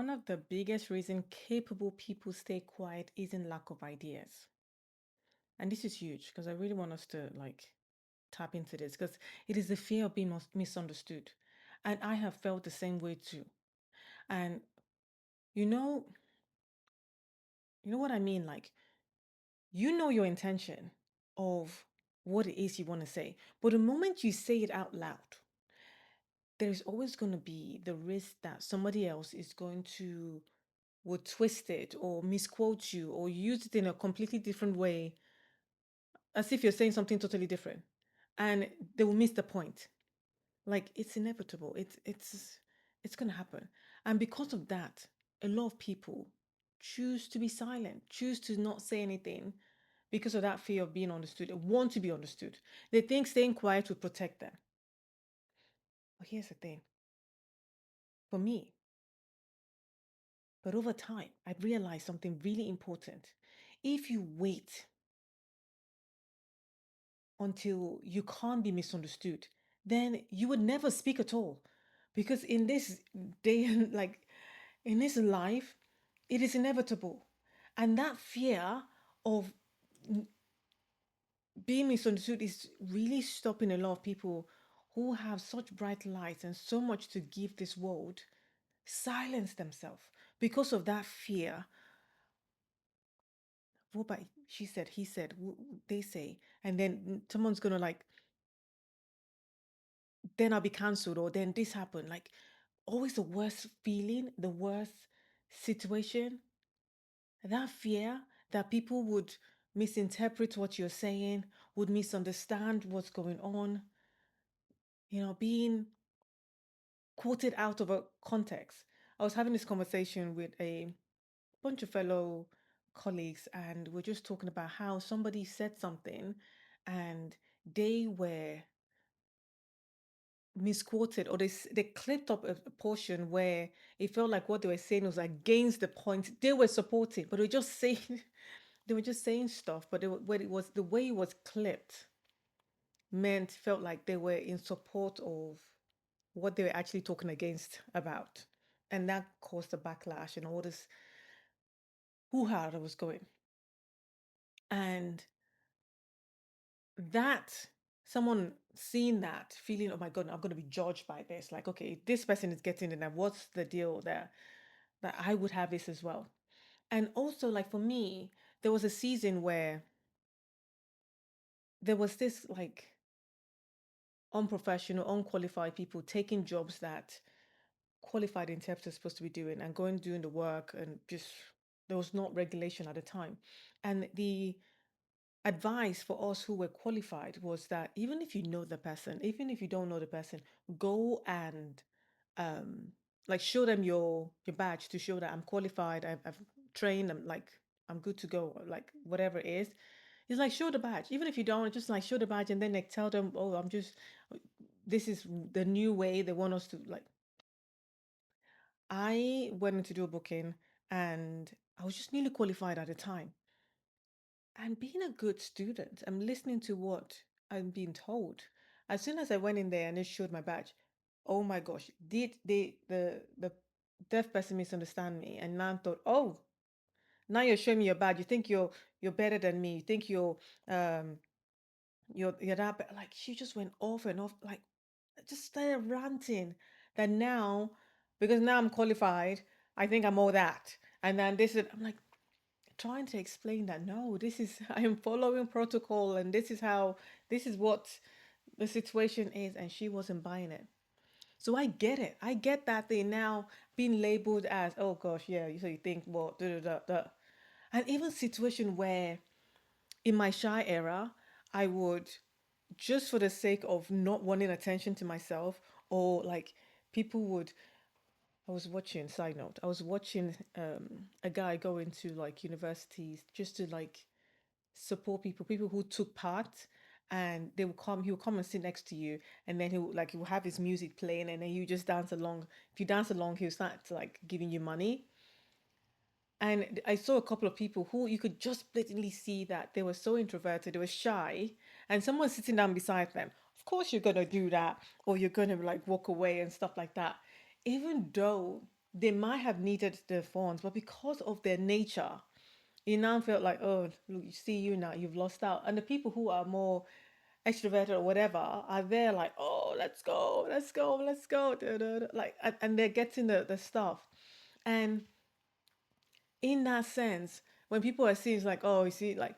One of the biggest reason capable people stay quiet isn't lack of ideas. And this is huge because I really want us to tap into this because it is the fear of being misunderstood. And I have felt the same way too. And you know, you know what I mean? Like, you know your intention of what it is you want to say. But the moment you say it out loud, there's always going to be the risk that somebody else is going to would twist it or misquote you or use it in a completely different way as if you're saying something totally different and they will miss the point. Like it's inevitable. It's going to happen. And because of that, a lot of people choose to be silent, choose to not say anything because of that fear of being understood. They want to be understood. They think staying quiet will protect them. But here's the thing. For me, but over time, I've realized something really important. If you wait until you can't be misunderstood, then you would never speak at all. Because in this day and in this life, it is inevitable. And that fear of being misunderstood is really stopping a lot of people who have such bright lights and so much to give this world silence themselves because of that fear. What about she said, he said, they say, and then someone's gonna then I'll be cancelled or then this happened. Like always the worst feeling, the worst situation, that fear that people would misinterpret what you're saying, would misunderstand what's going on, being quoted out of a context. I was having this conversation with a bunch of fellow colleagues, and we're just talking about how somebody said something and they were misquoted or they clipped up a portion where it felt like what they were saying was against the point they were supporting, but they were just saying they were just saying stuff, but when it was the way it was clipped meant felt like they were in support of what they were actually talking against about, and that caused a backlash and all this hoo-ha that was going. And that someone seeing that feeling, oh my god, I'm going to be judged by this, like, okay, this person is getting it now, what's the deal there, that I would have this as well. And also, like, for me, there was a season where there was this unprofessional, unqualified people taking jobs that qualified interpreters are supposed to be doing and going doing the work, and just there was not regulation at the time. And the advice for us who were qualified was that even if you know the person, even if you don't know the person, go and um show them your badge to show that I'm qualified, I've trained, I'm good to go, like whatever it is. It's like show the badge. Even if you don't, just like show the badge and then like tell them, oh, this is the new way they want us to like. I went in to do a booking and I was just newly qualified at the time. And being a good student, I'm listening to what I'm being told. As soon as I went in there and it showed my badge, oh my gosh, did the deaf person misunderstand me? And now thought, oh, now you're showing me your badge. You think you're better than me. You think um you're that like she just went off and off, like just started ranting that now, because now I'm qualified, I think I'm all that. And then this is I'm like trying to explain that no, this is I am following protocol and this is what the situation is, and she wasn't buying it. So I get it. I get that thing now being labeled as, oh gosh, yeah, so you think what da, da, da, da. And even situation where in my shy era, I would, just for the sake of not wanting attention to myself, or like people would, I was watching, side note, I was watching a guy go into like universities just to like support people who took part, and he will come and sit next to you, and then he will have his music playing, and then you just dance along. If you dance along, he'll start like giving you money. And I saw a couple of people who you could just blatantly see that they were so introverted, they were shy, and someone sitting down beside them. Of course, you're gonna do that, or you're gonna like walk away and stuff like that, even though they might have needed the funds, but because of their nature, it now felt like, oh, look, you see you now, you've lost out. And the people who are more extroverted or whatever are there like, oh, let's go, let's go, let's go, da, da, da. Like, and they're getting the stuff. And in that sense, when people are seeing, it's like, oh, you see, like,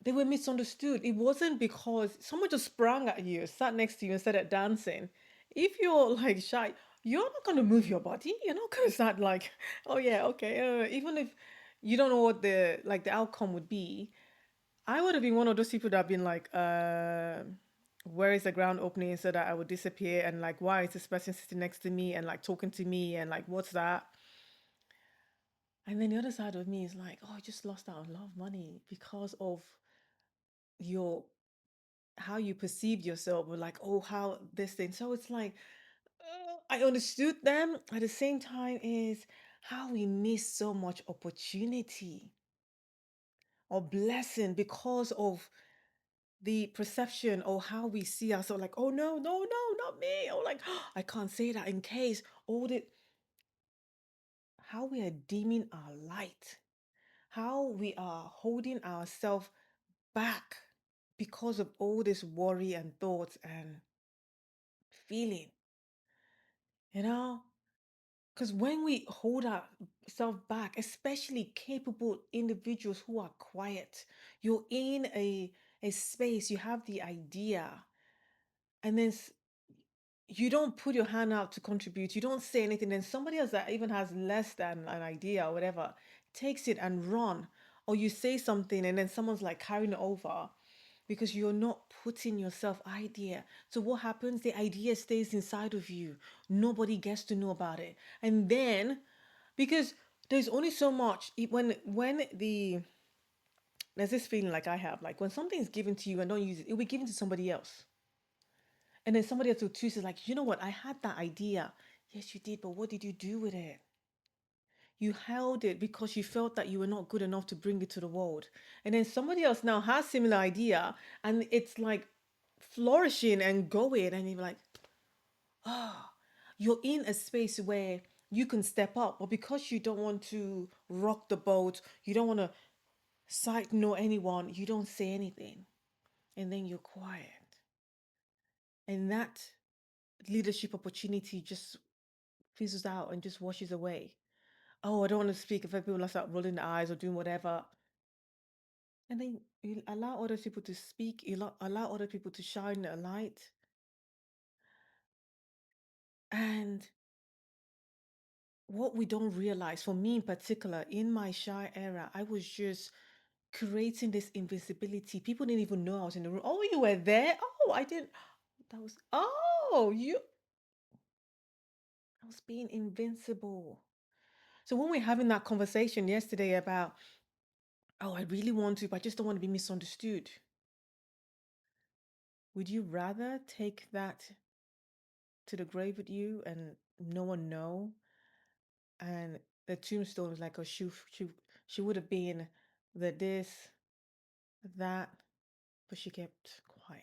they were misunderstood. It wasn't because someone just sprang at you, sat next to you and started dancing. If you're like shy, you're not going to move your body. You're not going to start like, oh yeah, okay. Even if you don't know what the outcome would be, I would have been one of those people that have been like, where is the ground opening so that I would disappear, and like, why is this person sitting next to me and like talking to me and like, what's that? And then the other side of me is like, oh, I just lost out on a lot of money because of your how you perceived yourself, or like, oh, how this thing. So it's like, I understood them. At the same time, is how we miss so much opportunity or blessing because of the perception or how we see ourselves. Like, oh no, no, no, not me. Or like, I can't say that in case all the how we are dimming our light, how we are holding ourselves back because of all this worry and thoughts and feeling, you know? Because when we hold ourselves back, especially capable individuals who are quiet, you're in a space, you have the idea, and then you don't put your hand out to contribute, you don't say anything, then somebody else that even has less than an idea or whatever takes it and run. Or you say something and then someone's like carrying it over because you're not putting yourself idea. So what happens? The idea stays inside of you. Nobody gets to know about it. And then because there's only so much when there's this feeling like I have, like when something is given to you and don't use it, it'll be given to somebody else. And then somebody else will choose is like, you know what, I had that idea. Yes, you did, but what did you do with it? You held it because you felt that you were not good enough to bring it to the world. And then somebody else now has similar idea and it's like flourishing and going, and you're like, ah, you're in a space where you can step up, but because you don't want to rock the boat, you don't want to side know anyone, you don't say anything. And then you're quiet. And that leadership opportunity just fizzles out and just washes away. Oh, I don't want to speak if people start rolling their eyes or doing whatever. And then you allow other people to speak, you allow other people to shine a light. And what we don't realize, for me in particular, in my shy era, I was just creating this invisibility. People didn't even know I was in the room. Oh, you were there? Oh, I didn't. That was, oh, I was being invincible. So when we're having that conversation yesterday about, oh, I really want to, but I just don't want to be misunderstood. Would you rather take that to the grave with you and no one know? And the tombstone was like, oh, she would have been the this, that, but she kept quiet.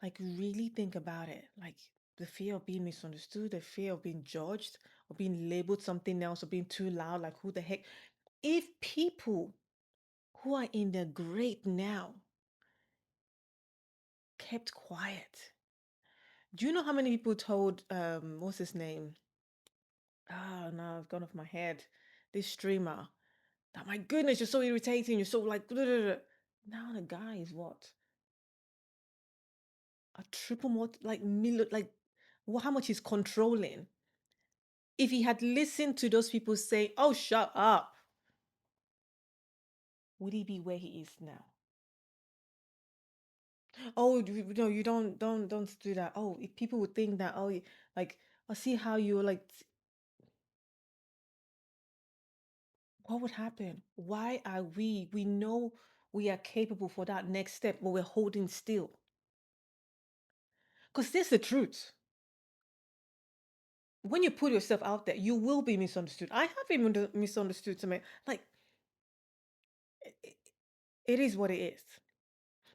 Like, really think about it. Like, the fear of being misunderstood, the fear of being judged, or being labeled something else, or being too loud. Like, who the heck? If people who are in the great now kept quiet, do you know how many people told what's his name? Ah, no, I've gone off my head. This streamer. That my goodness, you're so irritating. You're so like. Now the guy is what? A triple like million, like how much he's controlling. If he had listened to those people saying, "Oh, shut up," would he be where he is now? Oh, no, you don't do that. Oh, if people would think that, oh, like I see how you're like, what would happen? Why are we know we are capable for that next step, but we're holding still? Because this is the truth. When you put yourself out there, you will be misunderstood. I have been misunderstood to me. Like, it, it is what it is.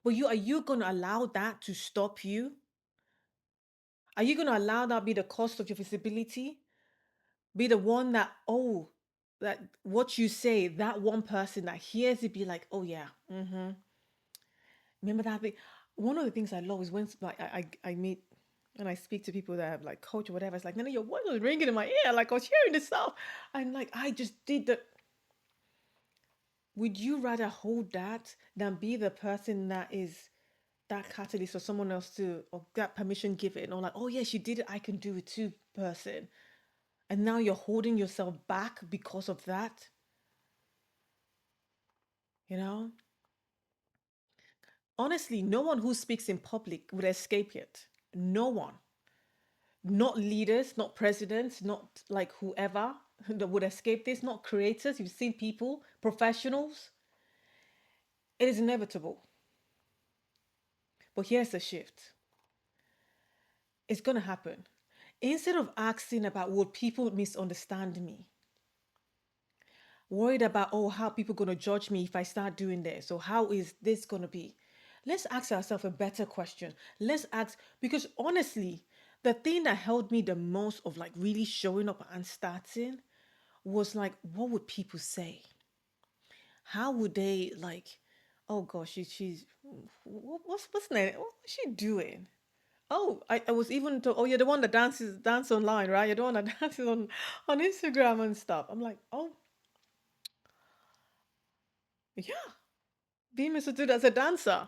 But are you going to allow that to stop you? Are you going to allow that be the cost of your visibility? Be the one that, oh, that what you say, that one person that hears it be like, oh yeah, remember that thing? One of the things I love is when like I meet and I speak to people that have like coach or whatever. It's like, Nene, your voice was ringing in my ear. Like I was hearing this stuff. I'm like, I just did the. Would you rather hold that than be the person that is that catalyst for someone else to, or that permission given, or like, oh yes, you did it, I can do it too, person. And now you're holding yourself back because of that, you know? Honestly, no one who speaks in public would escape it. No one. Not leaders, not presidents, not like whoever that would escape this, not creators. You've seen people, professionals. It is inevitable. But here's the shift, it's going to happen. Instead of asking about would people misunderstand me, worried about, oh, how people going to judge me if I start doing this, or how is this going to be, let's ask ourselves a better question. Let's ask, because honestly, the thing that held me the most of like really showing up and starting was like, what would people say? How would they like, oh gosh, she's what's Nene? What's she doing? Oh, I was even to, oh, you're the one that dance online, right? You're the one that dances on Instagram and stuff. I'm like, oh yeah, being misunderstood as a dancer.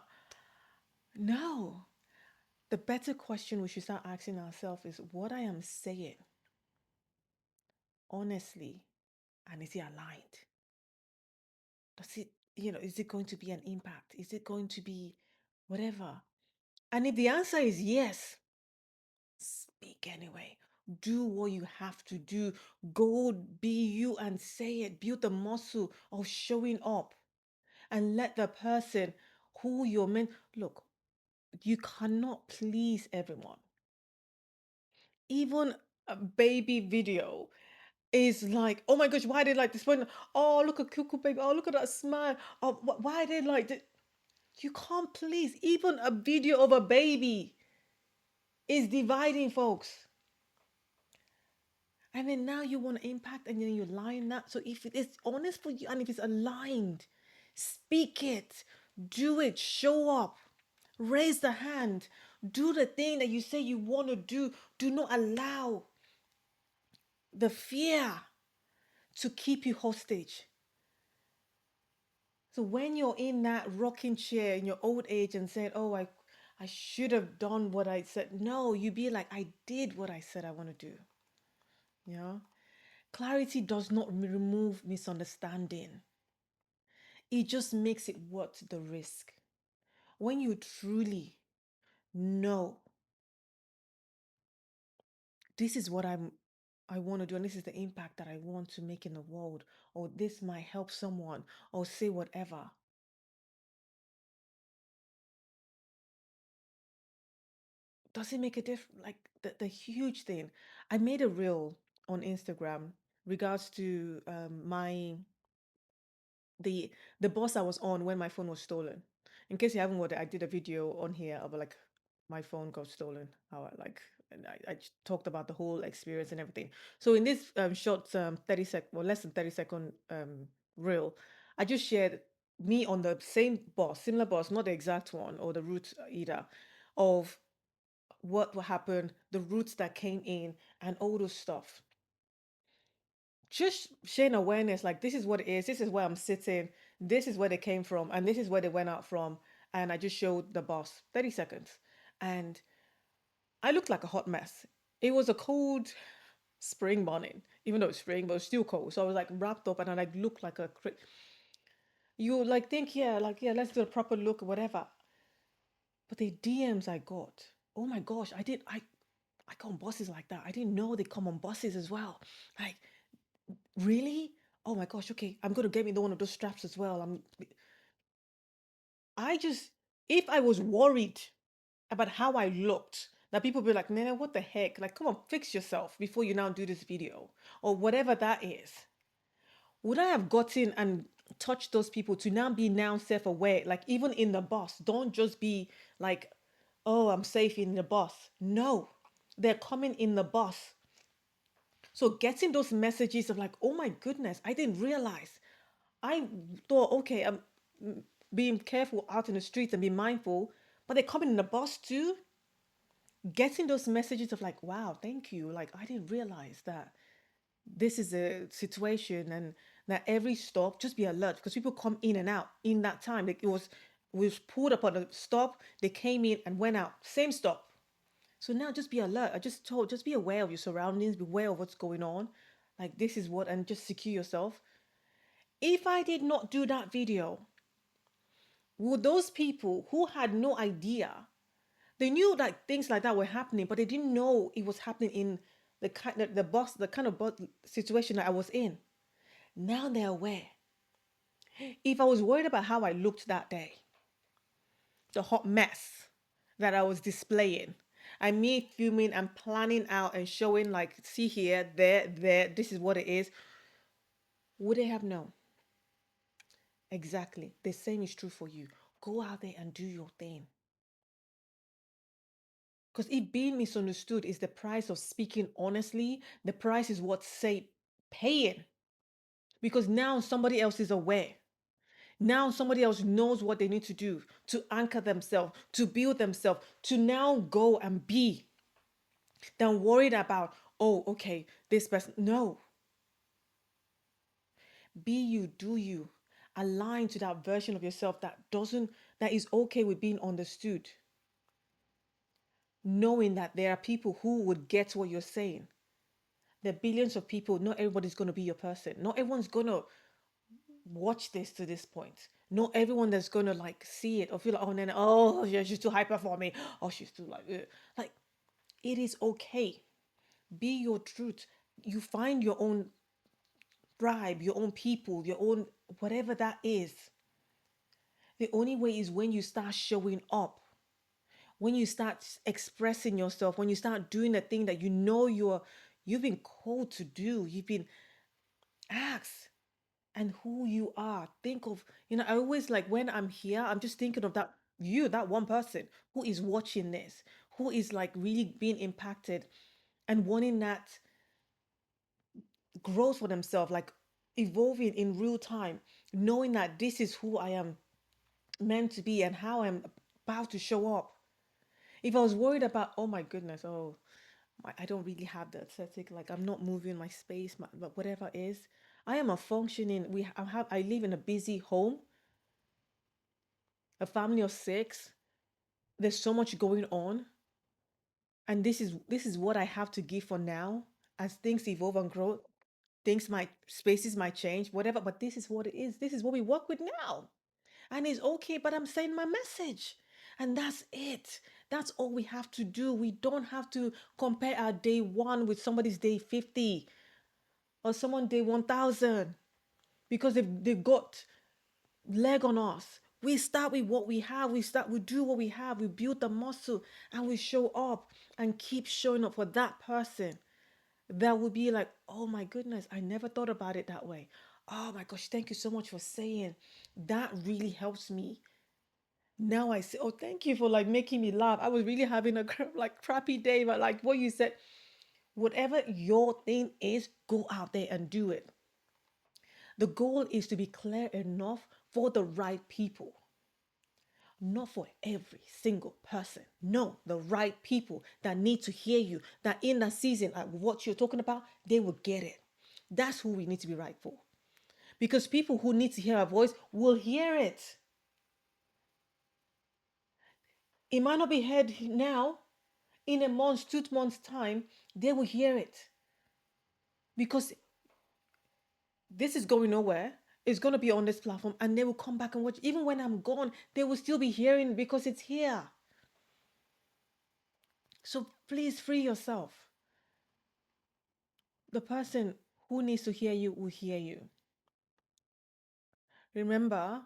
No. The better question we should start asking ourselves is what I am saying, honestly, and is it aligned? Does it, is it going to be an impact? Is it going to be whatever? And if the answer is yes, speak anyway. Do what you have to do. Go be you and say it. Build the muscle of showing up and let the person who you're meant. Look, you cannot please everyone. Even a baby video is like, oh my gosh, why they like this one? Oh, look at Cuckoo Baby. Oh, look at that smile. Oh, why they like this? You can't please. Even a video of a baby is dividing folks. And then now you want to impact and then you line that. So if it is honest for you and if it's aligned, speak it, do it, show up, raise the hand, do the thing that you say you want to do. Do not allow the fear to keep you hostage. So when you're in that rocking chair in your old age and saying, oh, I should have done what I said. No, you be like, I did what I said I want to do. You know? Clarity does not remove misunderstanding. It just makes it worth the risk. When you truly know this is what I want to do and this is the impact that I want to make in the world, or this might help someone, or say whatever. Does it make a difference? Like the huge thing. I made a reel on Instagram regards to my the the bus I was on when my phone was stolen. In case you haven't watched it, I did a video on here of like my phone got stolen. How I like and I talked about the whole experience and everything. So in this short 30 second or less than 30 second reel, I just shared me on the same bus, similar bus, not the exact one or the route either, of what will happen, the routes that came in, and all those stuff. Just sharing awareness, like this is what it is, this is where I'm sitting, this is where they came from, and this is where they went out from. And I just showed the boss 30 seconds. And I looked like a hot mess. It was a cold spring morning, even though it's spring, but it was still cold. So I was like wrapped up and I like looked like a you like think, yeah, like, yeah, let's do a proper look or whatever. But the DMs I got, oh my gosh, I go on buses like that. I didn't know they come on buses as well. Like, really? Oh my gosh, okay. I'm gonna get me the one of those straps as well. I just if I was worried about how I looked, that people be like, Nene, what the heck? Like, come on, fix yourself before you now do this video. Or whatever that is. Would I have gotten and touched those people to now be now self-aware? Like even in the bus, don't just be like, oh, I'm safe in the bus. No. They're coming in the bus. So getting those messages of like, oh my goodness, I didn't realize. I thought, okay, I'm being careful out in the streets and be mindful, but they're coming in the bus too. Getting those messages of like, wow, thank you. Like, I didn't realize that this is a situation and that every stop, just be alert because people come in and out in that time. Like it was pulled up on a stop, they came in and went out. Same stop. So now just be alert. I just told, just be aware of your surroundings, be aware of what's going on. Like this is what, and just secure yourself. If I did not do that video, would those people who had no idea, they knew that things like that were happening, but they didn't know it was happening in the kind of boss situation that I was in. Now they're aware. If I was worried about how I looked that day, the hot mess that I was displaying, I me filming and planning out and showing like, see here, there, this is what it is, would they have known? Exactly. The same is true for you. Go out there and do your thing. Because it being misunderstood is the price of speaking honestly. The price is what say paying. Because now somebody else is aware. Now somebody else knows what they need to do to anchor themselves, to build themselves, to now go and be than worried about, oh, okay, this person. No. Be you, do you. Align to that version of yourself that is okay with being understood. Knowing that there are people who would get what you're saying. There are billions of people. Not everybody's going to be your person. Not everyone's going to watch this to this point. Not everyone that's going to like see it or feel like, oh, Nene, oh, yeah, she's too hyper for me. Oh, she's too like, ugh. Like, it is okay. Be your truth. You find your own tribe, your own people, your own whatever that is. The only way is when you start showing up, when you start expressing yourself, when you start doing the thing that you know you've been called to do, you've been asked, and who you are. Think of, I always like when I'm here, I'm just thinking of that one person who is watching this, who is like really being impacted and wanting that growth for themselves, like evolving in real time, knowing that this is who I am meant to be and how I'm about to show up. If I was worried about, oh my goodness, oh, I don't really have the aesthetic, like I'm not moving my space, but whatever it is, I am a functioning. I live in a busy home, a family of six. There's so much going on, and this is what I have to give for now. As things evolve and grow, spaces might change, whatever. But this is what it is. This is what we work with now. And it's okay, but I'm saying my message. And that's it. That's all we have to do. We don't have to compare our day one with somebody's day 50 or someone day 1000 because they've got leg on us. We start with what we have. We do what we have. We build the muscle and we show up and keep showing up for that person. That would be like, oh my goodness, I never thought about it that way. Oh my gosh, thank you so much for saying. That really helps me. Now I say, oh, thank you for like making me laugh. I was really having a like crappy day, but like what you said, whatever your thing is, go out there and do it. The goal is to be clear enough for the right people, not for every single person. No, the right people that need to hear you, that in that season, like what you're talking about, they will get it. That's who we need to be right for. Because people who need to hear our voice will hear it. It might not be heard now. In a month, 2 months' time, they will hear it. Because this is going nowhere. It's going to be on this platform and they will come back and watch. Even when I'm gone, they will still be hearing because it's here. So please free yourself. The person who needs to hear you will hear you. Remember,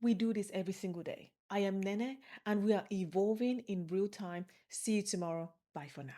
we do this every single day. I am Nene and we are evolving in real time. See you tomorrow. Bye for now.